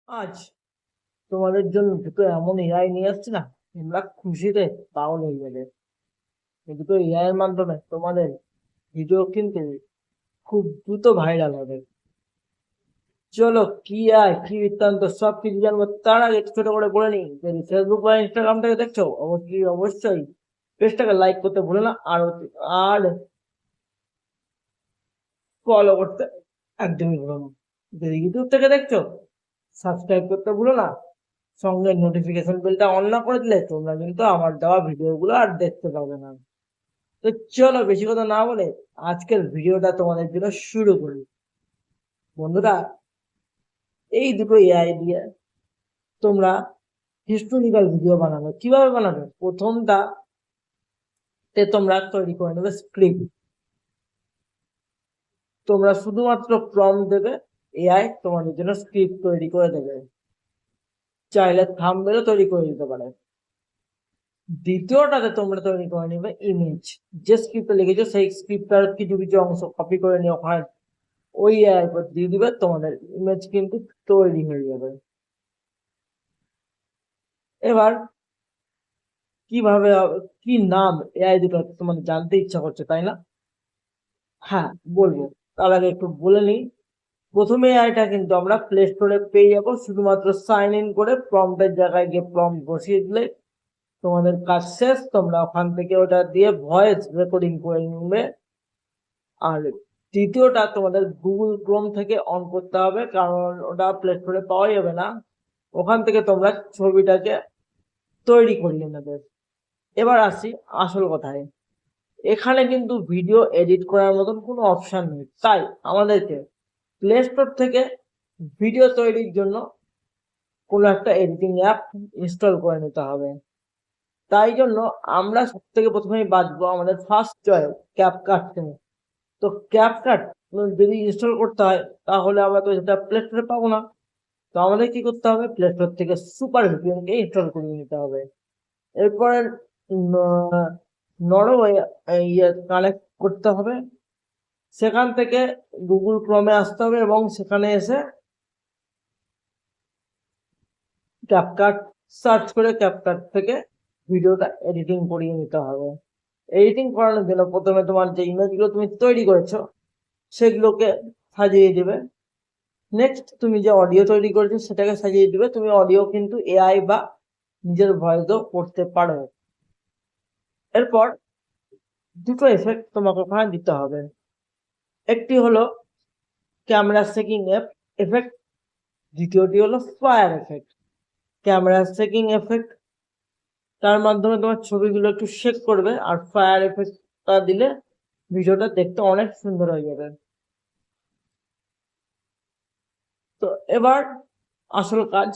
আজ তোমাদের জন্য দুটো এমন এআই নিয়ে আসছি না, তোমরা খুশিতে পাগল হয়ে যাবে। এই দুটো এআই এর মাধ্যমে তোমাদের ভিডিও কিন্তু খুব দ্রুত ভাইরাল হবে। চলো, কি আয় কি বৃত্তান্ত সব কিছু জানবো, তার আগে একটু ছোট করে বলে নিই, যদি ফেসবুক বা ইনস্টাগ্রাম থেকে দেখছো অবশ্যই অবশ্যই পেজটাকে লাইক করতে ভুলো না, আর ফলো করতে একদমই ভুলো না। যদি ইউটিউব থেকে দেখছো সাবস্ক্রাইব করতে ভুলো না, সঙ্গে নোটিফিকেশন বেলটা অন না করে দিলে তোমরা কিন্তু আমার দেওয়া ভিডিওগুলো আর দেখতে পাবে না। তো চলো, বেশি কথা না বলে আজকের ভিডিওটা তোমাদের জন্য শুরু করি। বন্ধুরা, এই দুটো এআই দিয়ে তোমরা হিস্টোরিক্যাল ভিডিও বানাবে। কিভাবে বানাবে? প্রথমটা তে তোমরা তৈরি করে নেবে স্ক্রিপ্ট। তোমরা শুধুমাত্র প্রম্পট দেবে, এআই তোমাদের জন্য স্ক্রিপ্ট তৈরি করে দেবে। চাইলে থাম্বনেলও তৈরি করে দিতে পারে। দ্বিতীয়টাতে তোমরা তৈরি করে নেবে ইমেজ। যে স্ক্রিপ্টে লিখেছো সেই স্ক্রিপ্টার কিছু কিছু অংশ কপি করে নিয়ে ওখানে ওই এআই পর দিয়ে দিবে, তোমাদের ইমেজ কিন্তু তৈরি হয়ে যাবে। এবার কিভাবে কি নাম এআই দুটো তোমাদের জানতে ইচ্ছা করছে, তাই না? হ্যাঁ, বলবো। তার আগে একটু বলে নিই, প্রথমে এআইটা কিন্তু আমরা প্লে স্টোরে পেয়ে যাবো। শুধুমাত্র সাইন ইন করে প্রম্পটের জায়গায় গিয়ে প্রম্পট বসিয়ে দিলে তোমাদের কাজ শেষ। তোমরা ওখান থেকে ওটা দিয়ে ভয়েস রেকর্ডিং করে নিবে। আর দ্বিতীয়টা তোমাদের গুগল ক্রোম থেকে অন করতে হবে, কারণ ওটা প্লে স্টোরে পাওয়া যাবে না। ওখান থেকে তোমরা ছবিটাকে তৈরি করিয়ে নেবে। এবার আসি আসল কথায়। এখানে কিন্তু ভিডিও এডিট করার মতন কোনো অপশন নেই, তাই আমাদেরকে প্লে স্টোর থেকে ভিডিও তৈরির জন্য কোনো একটা এডিটিং অ্যাপ ইনস্টল করে নিতে হবে। তাই জন্য আমরা সব থেকে প্রথমেই বাঁচবো আমাদের ফার্স্ট চয়েস ক্যাপকাট থেকে। তো ক্যাপকাট যদি ইনস্টল করতে হয় তাহলে আমরা তো সেটা প্লে স্টোরে পাবো না। তো আমাদের কি করতে হবে? প্লে স্টোর থেকে সুপার ভিপিএন কে ইনস্টল করে নিতে হবে। এরপরে নরওয়ে ইয়ে কানেক্ট করতে হবে। সেখান থেকে গুগল ক্রোমে আসতে হবে এবং সেখানে এসে ক্যাপকাট সার্চ করে ক্যাপকাট থেকে ভিডিওটা এডিটিং করিয়ে নিতে হবে। এডিটিং করানোর জন্য প্রথমে তোমার যে ইমেজগুলো তুমি তৈরি করেছো সেগুলোকে সাজিয়ে দিবে। নেক্সট তুমি যে অডিও তৈরি করেছো সেটাকে সাজিয়ে দিবে। তুমি অডিও কিন্তু এআই বা নিজের ভয়েসও করতে পারো। এরপর দুটো এফেক্ট তোমাকে ওখানে দিতে হবে। একটি হলো ক্যামেরা শেকিং এফেক্ট, দ্বিতীয়টি হলো fire effect. Camera shaking effect, তার মাধ্যমে তোমার ছবিগুলো একটু শেক করবে, আর ফায়ার এফেক্টটা দিলে ভিডিওটা দেখতে অনেক সুন্দর হয়ে যাবে। তো এবার আসল কাজ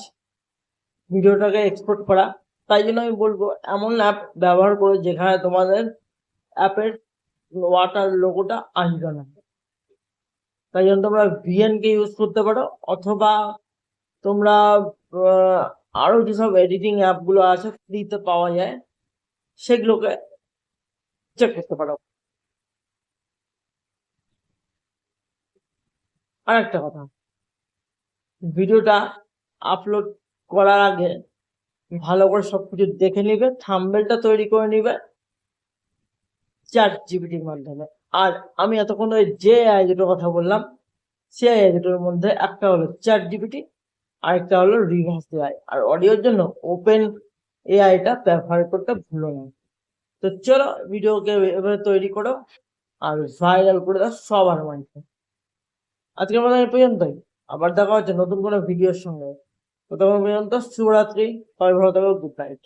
ভিডিওটাকে এক্সপোর্ট করা। তাই জন্য আমি বলবো এমন অ্যাপ ব্যবহার করো যেখানে তোমাদের অ্যাপের ওয়াটার লোগোটা আসবে না। তাই জন্য তোমরা ভিএন কে ইউজ করতে পারো, অথবা তোমরা আরো যেসব এডিটিং অ্যাপ গুলো আছে ফ্রিতে পাওয়া যায় সেগুলোকে চেক করতে পারো। আর একটা কথা, ভিডিওটা আপলোড করার আগে ভালো করে সবকিছু দেখে নিবে, থাম্বনেলটা তৈরি করে নিবে চ্যাট জিপিটির মাধ্যমে। আর আমি এতক্ষণ ওই যে এআই দুটোর কথা বললাম, সে এআই দুটোর মধ্যে একটা হলো চ্যাট জিপিটি, আরেকটা হলো রিভার্স এআই। আর অডিওর জন্য ওপেন এআইটা ব্যবহার করতে ভুলো না। তো চলো, ভিডিওকে এভাবে তৈরি করো আর ভাইরাল করে দাও সবার মাঝে। আজকের মতো এই পর্যন্তই। আবার দেখা হচ্ছে নতুন কোনো ভিডিওর সঙ্গে। ততক্ষণ পর্যন্ত শুভরাত্রি, সবাই ভালো থাকো, গুড নাইট।